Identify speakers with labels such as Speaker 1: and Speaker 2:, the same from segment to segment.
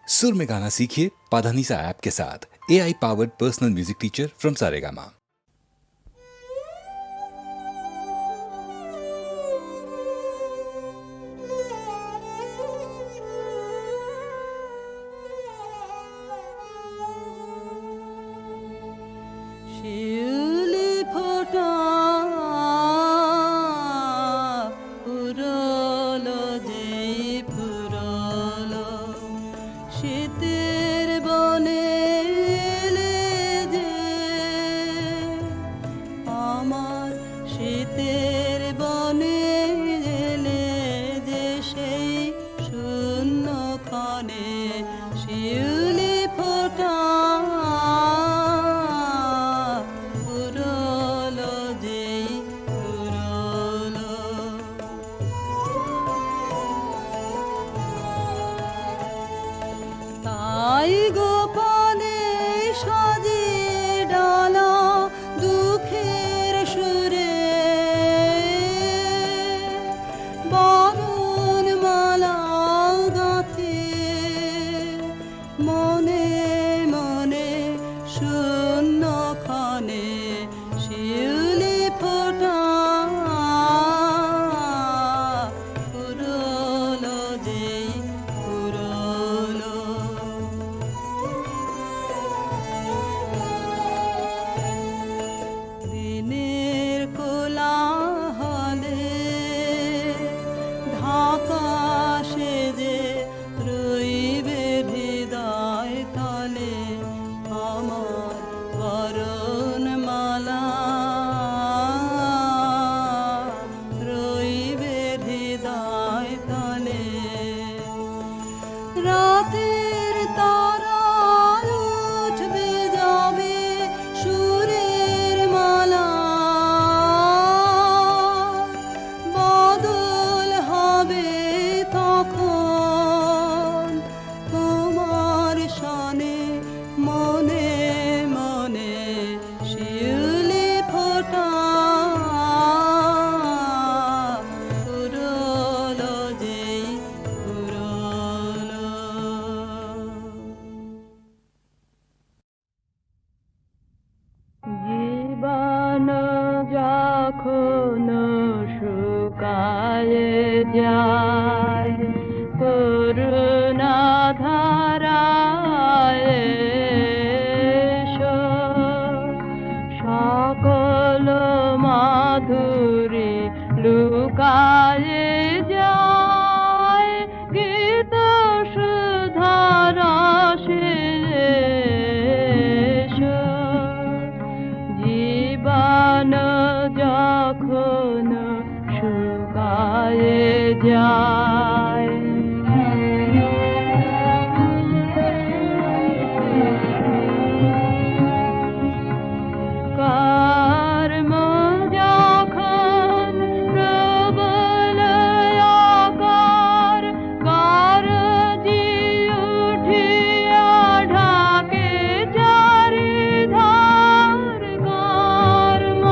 Speaker 1: सुर में गाना सीखिए पाधानीसा ऐप के साथ। AI powered personal music teacher from Saregama.
Speaker 2: শিউলি ফোটা পুরলো যেই পুরলো শীতের বনে এলে যে আমার শীতের বনে এলে যে সেই শূন্য ক্ষণে শিউলি ফোটা তাই গোপনে সাজিয়ে ডালা দুঃখের সুরে বরণ মালা গাঁথে মনে মনে শূন্য ক্ষণে শিউলি ফোটা পুরলো যেই পুরলো দিনের কোলাহলে ঢাকা সেজে রইবে হৃদয় তলে আমার বরণমালা রইবে হৃদয় তলে রাতের তারা উঠবে যাবে সুরের মালা বদল হবে তখন তোমার সনে মনে মনে শিউলি ফোটা পুরলো যেই পুরলো জীবন যখন শুকায় যায় করুণা ধারায় এসো, সকল মাধুরী লুকায় যায় গীত সুধারসে এসো। জীবন যখন শুকায় যায় কর্ম যখন প্রবল আকার গরজি উঠিয়া ঢাকে চারিধার কর্ম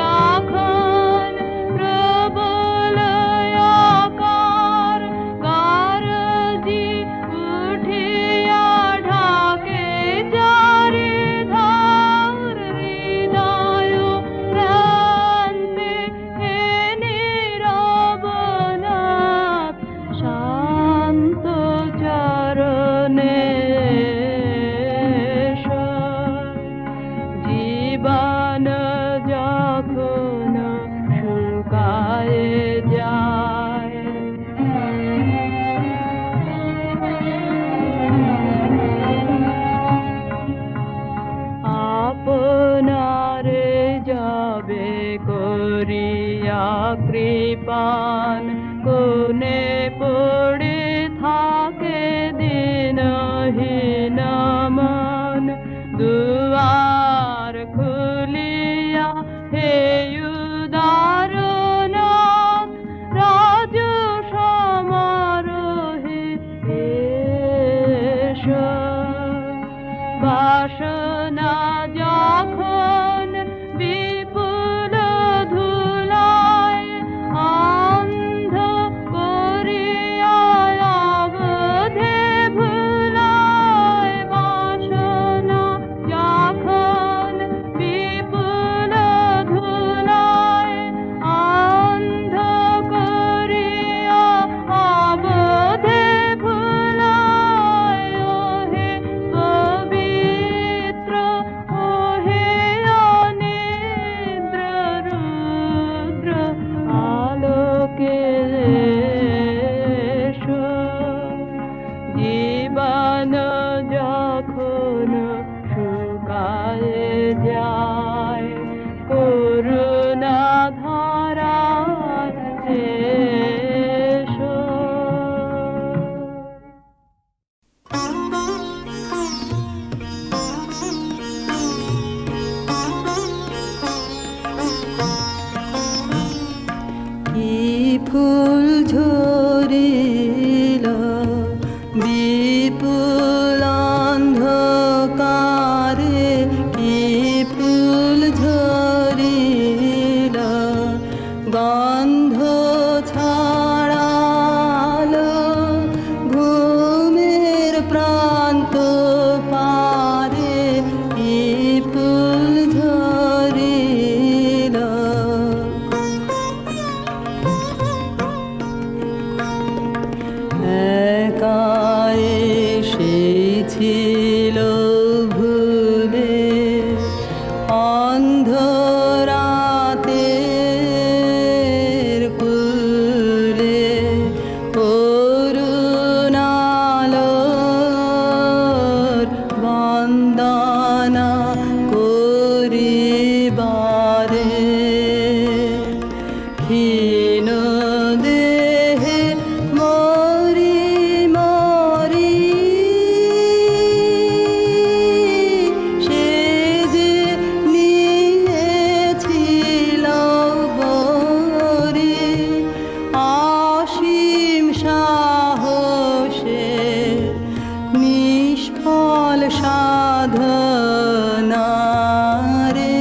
Speaker 2: যখন প্রবল আকার গরজি উঠিয়া ঢাকে চারিধার হৃদয় প্রান্তে হে নীরবনাথ শান্ত চরণে এসো। জীবন যখন শুকায় যায় আপনারে যাবে করিয়া কৃপান কোনে পড়ে থাকে দিনহীন মন দুয়ার খুলিয়া হে উদারনাথ রাজ সমারোহে এসো। বাসনা যখন বিপুল ধুলায় অন্ধ করিয়া অবধে ভুলা জীবন যখন শুকায় যায় করুণা ধারায় এসো। কি ফুল ঝরিল বিপুল অন্ধকারে, কি ফুল ঝরিল গন্ধ ছড়ালো ঘুমের প্রান্ত পারে, কি ফুল ঝরিল। একা এসেছিল ভুলে অন্ধরাতের কুলে, করুণালোর বন্দনা করিবারে, ক্ষীণ দেহে মরি মরি সে যে নিয়েছিল বরি, অসীম সাহসে নিষ্ফল সাধনা রে,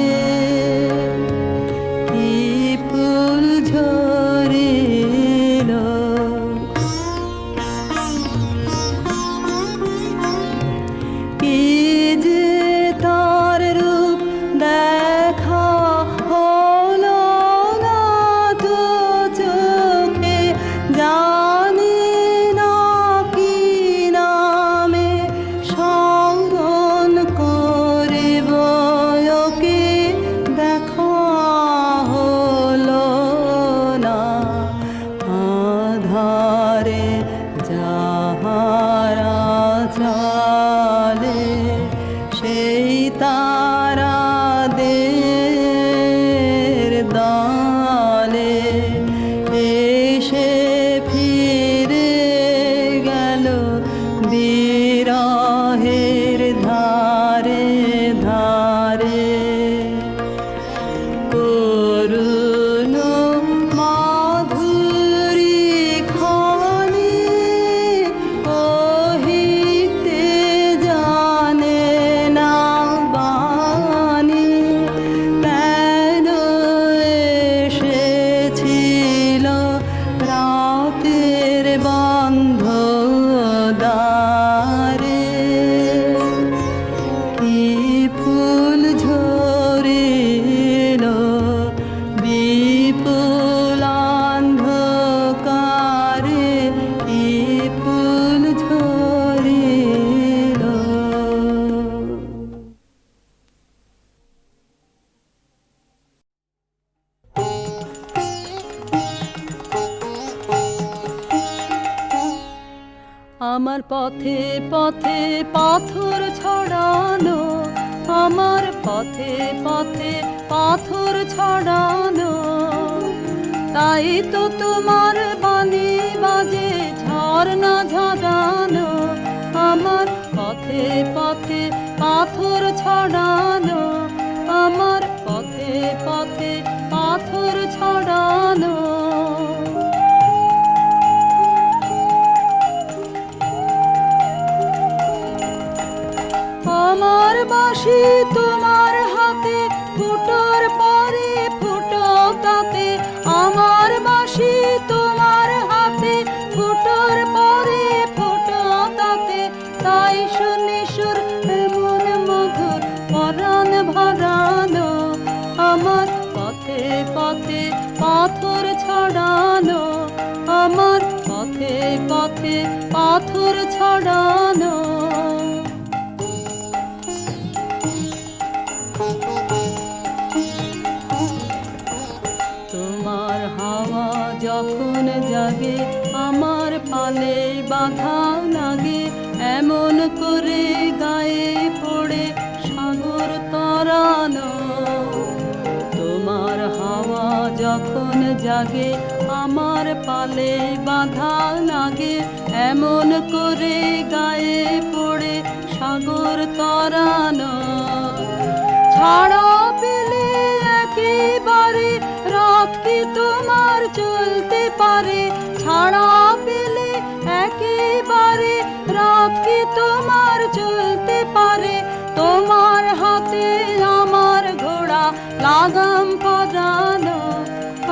Speaker 2: কি ফুল ঝরিল। কি যে তার রূপ দেখা হলো না তো চোখে, জানি না কি নামে স্মরণ করিব ওকে, দেখা হলো না আধারে যাহারা চলে, সেই তারাদের দলে এসে ফিরে গেল বিরহের ধারে ধারে, করুণ মাধুরী খানি কহিতে জানে না বাণী, কেন এসেছিল রাতের বন্ধ দ্বারে, কি ফুল ঝরিল বিপুল অন্ধকারে, কি ফুল ঝরিল। আমার পথে পথে পাথর ছড়ানো, আমার পথে পথে পাথর ছড়ানো, তাই তো তোমার বাণী বাজে ঝর্ণা ঝরানো, আমার পথে পথে পাথর ছড়ানো, আমার পথে পথে পাথর ছড়ানো। আমার বাঁশি তোমার হাতে ফুটোর পরে ফুটো তাতে, আমার বাঁশি তোমার হাতে ফুটোর পরে ফুটো তাতে, তাই শুনি সুর এমন মধুর পরাণ ভরানো, আমার পথে পথে পাথর ছড়ানো, আমার পথে পথে পাথর ছড়ানো। তোমার হাওয়া যখন জাগে আমার পালে বাধা লাগে, এমন জাগে আমার পালে বাধা লাগে এমন করে গায়ে পড়ে সাগর তরানো ছাড়া পেলে একেবারে রাত কি তোমার চলতে পারে ছাড়া পেলে একেবারে রাত কি তোমার চলতে পারে তোমার হাতে আমার ঘোড়া লাগাম পরানো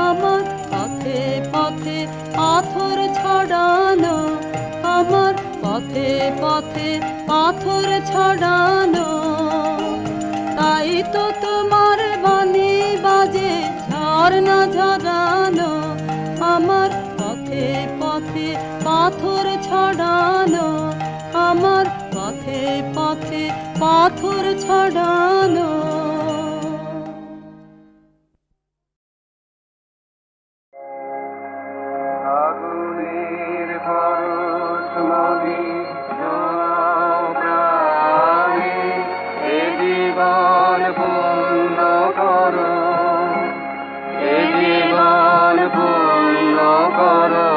Speaker 2: আমার পথে পথে পাথর ছড়ানো আমার পথে পথে পাথর ছড়ানো তাই তো তোমার বাণী বাজে ঝর্ণা ঝরানো আমার পথে পথে পাথর ছড়ানো আমার পথে পথে পাথর ছড়ানো
Speaker 3: আগুনের পরশ মনে ছোঁয়াও প্রাণে, এ জীবন পূর্ণ করো, এ জীবন পূর্ণ করো,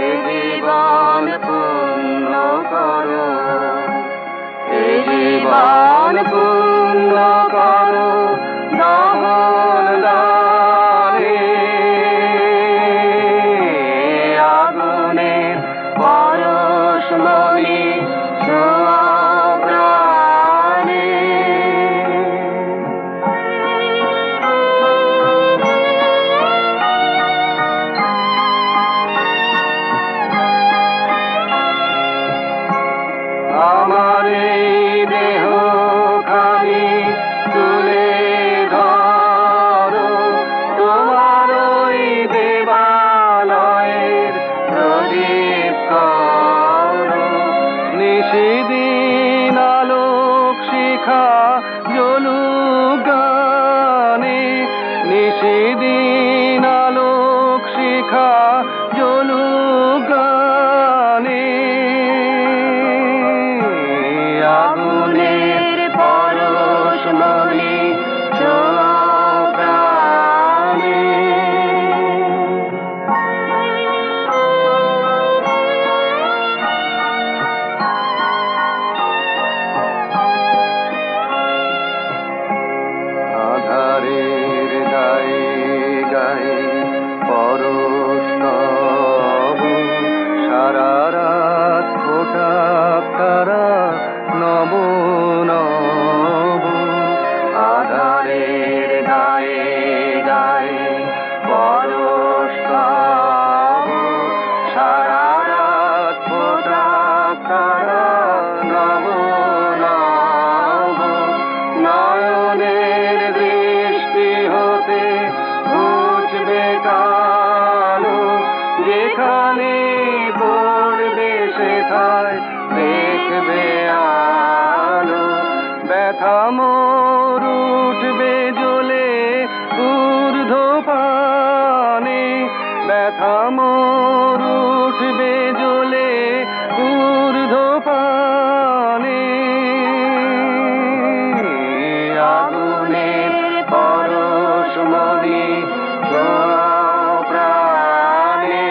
Speaker 3: এ জীবন পূর্ণ করো, এ জীবন পূর্ণ করো দহন দানে আগুনের পরশ মনে ছোঁয়াও প্রাণে। আমার এই দেহ খানি তুলে ধরো, তোমার ওই দেবালয়ের প্রদীপ করো, নিশিদিন আলোক শিখা জ্বলুক গানে, নিশিদিন আলোক শিখা জ্বলুক গানে আগুনের পরশ মনে ছোঁয়াও প্রাণে। আধারের গায়ে গায়ে পরশ তব, সারা রাত ফোটাক তারা নব নব। আধারের গায়ে গায়ে পরশ তব, সারা রাত ফোটাক তারা নব নব। নয়নের দৃষ্টি হতে ঘুচবে কালো, যেখানে পড়বে সেথায় দেখবে আলো। ব্যথা মোর উঠবে জ্বলে ঊর্ধ্বপানে, ব্যথা মোর উঠবে জ্বলে ঊর্ধ্বপানে আগুনের পরশ মনে ছোঁয়াও প্রাণে,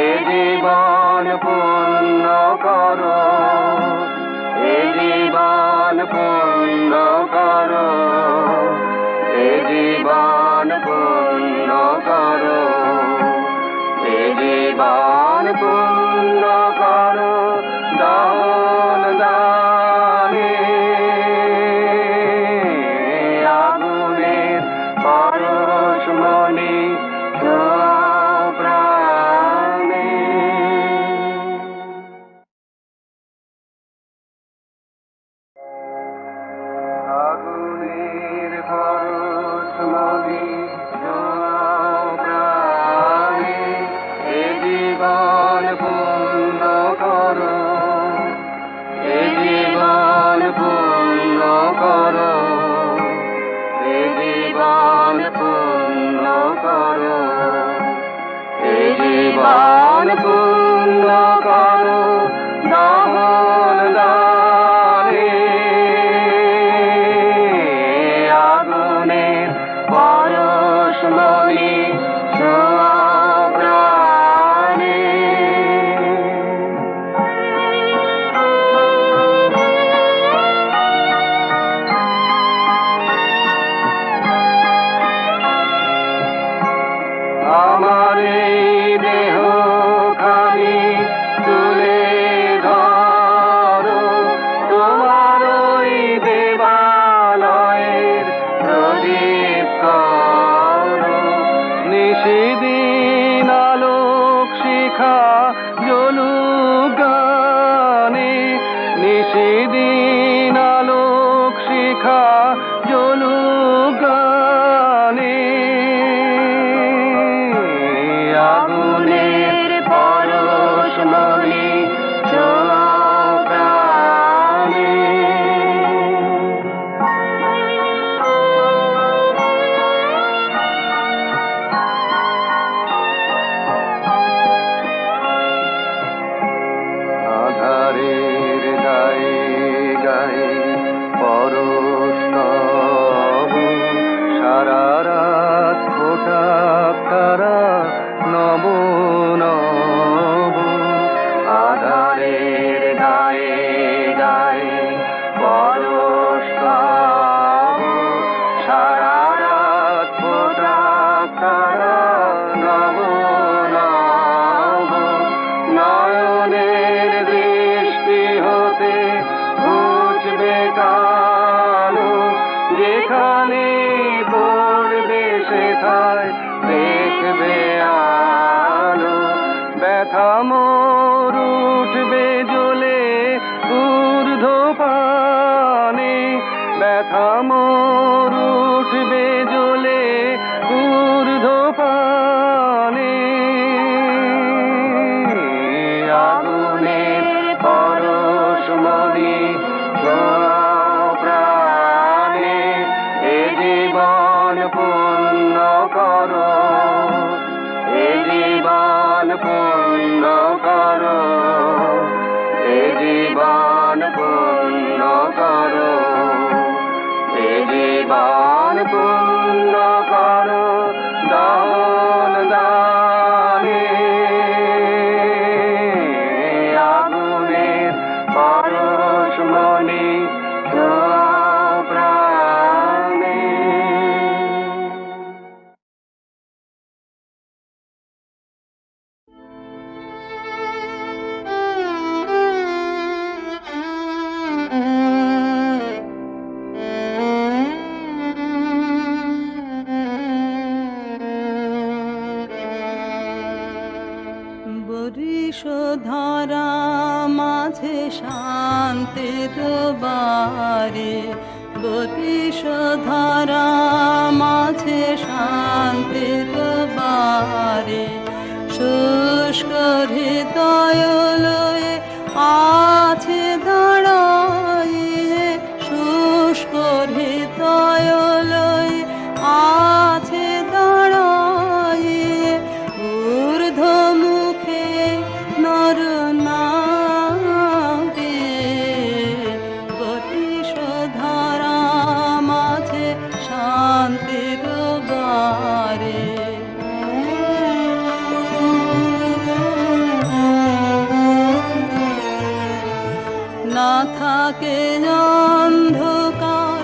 Speaker 3: এ জীবন পূর্ণ করো, এ জীবন পূর্ণ করো। পূর্ণ করো, এ জীবন পূর্ণ করো দান দানে। আগুনের পরশমণি ছোঁয়াও প্রাণে।
Speaker 2: বরিশ ধারা মাঝে শান্তির বারে, বরিশ ধারা মাঝে শান্তির বারে, শুষ্ক হৃদয় লয়ে আছে দাঁড়াইয়ে, শুষ্ক হৃদয় লয়ে আছে দাঁড়াইয়ে, ঊর্ধ্ব মুখে নর নারী, বরিশ ধারা মাঝে শান্তির বারে। না থাকে অন্ধকার,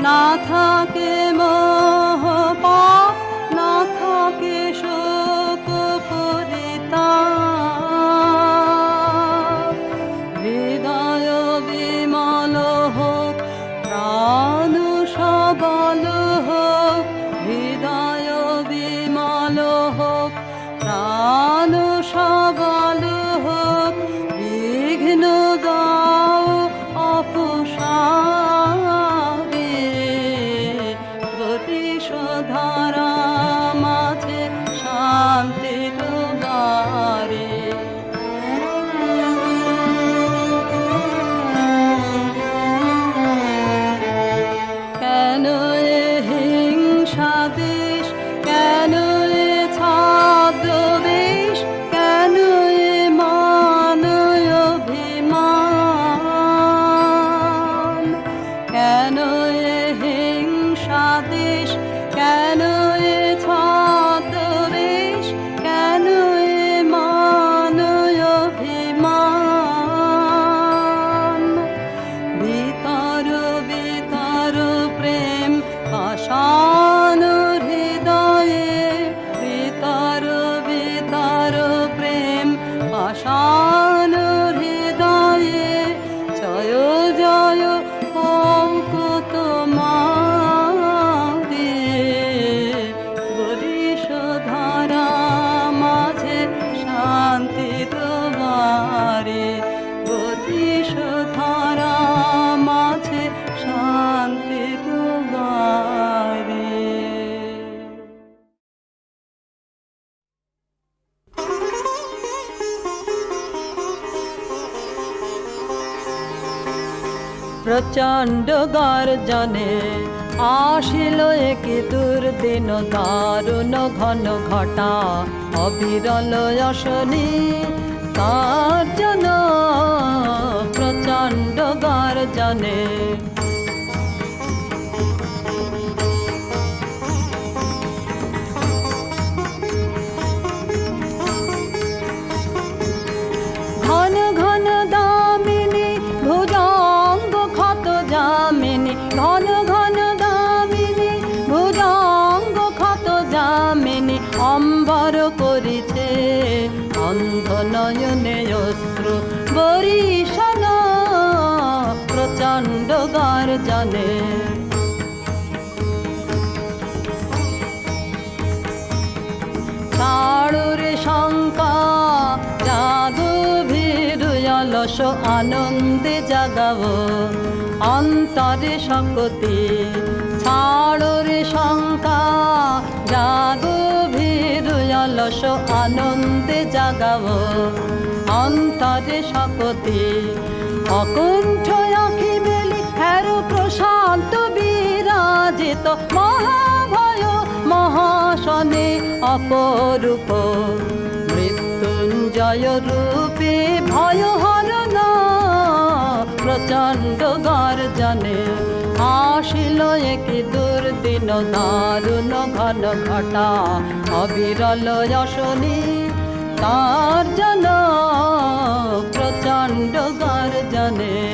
Speaker 2: না থাকে মোহ পাপ, না থাকে শোক পরিতাপ, হৃদয় বিমল হোক, প্রাণ সবল হোক, হৃদয় বিমল হোক, প্রাণ সবল হোক, বিঘ্ন দাও অপসারে, বরিশ ধারা মাঝে শান্তির বারে। কেন এ হিংসা দেশ, কেন এ ছদ্মবেশ, কেন এ মান অভিমান, কেন এ হিংসা দেশ, কেন এ ছদ্মবেশ, কেন এ মান অভিমান, ভিতর ভিতর প্রেম পাষাণ হৃদয়ে, ভিতর ভিতর প্রেম পাষাণ হৃদয়ে, জয় জয় অঙ্কুত মারে, বরিশ ধারা মাঝে শান্তির বারে, বরিশ ধারা মাঝে শান্তির বারে। প্রচণ্ড গর্জনে আসিল একি দুর্দিন, দারুণ ঘন ঘটা অবিরল অশনি, গর্জন প্রচণ্ড গর্জনে। ঘন ঘন দামিনী ভুজঙ্গ ক্ষত যামিনী, ঘন ঘন দামিনী ভুজঙ্গ ক্ষত যামিনী, অম্বর করিছে অন্ধ নয়নে অশ্রু বরিশান প্রচণ্ড গর্জনে। ছাড়ুরে শঙ্কা জাগো ভীরু অলস আনন্দে জাগাবো অন্তরে শক্তি, ছাড়ুরে শঙ্কা জাগো ভীরু অলস আনন্দে জাগাবো অন্তরে শক্তি। অকুণ্ঠ আখি মেলি হের প্রশান্ত বিরাজিত মহাভয় মহাশনে অপরূপ, মৃত্যুঞ্জয় রূপে ভয় হরণ প্রচণ্ড গর্জনে আসিল একই দুর্দিন দারুণ ঘন ঘটা অবিরল যশনী তার জন প্রচণ্ড গর্জনে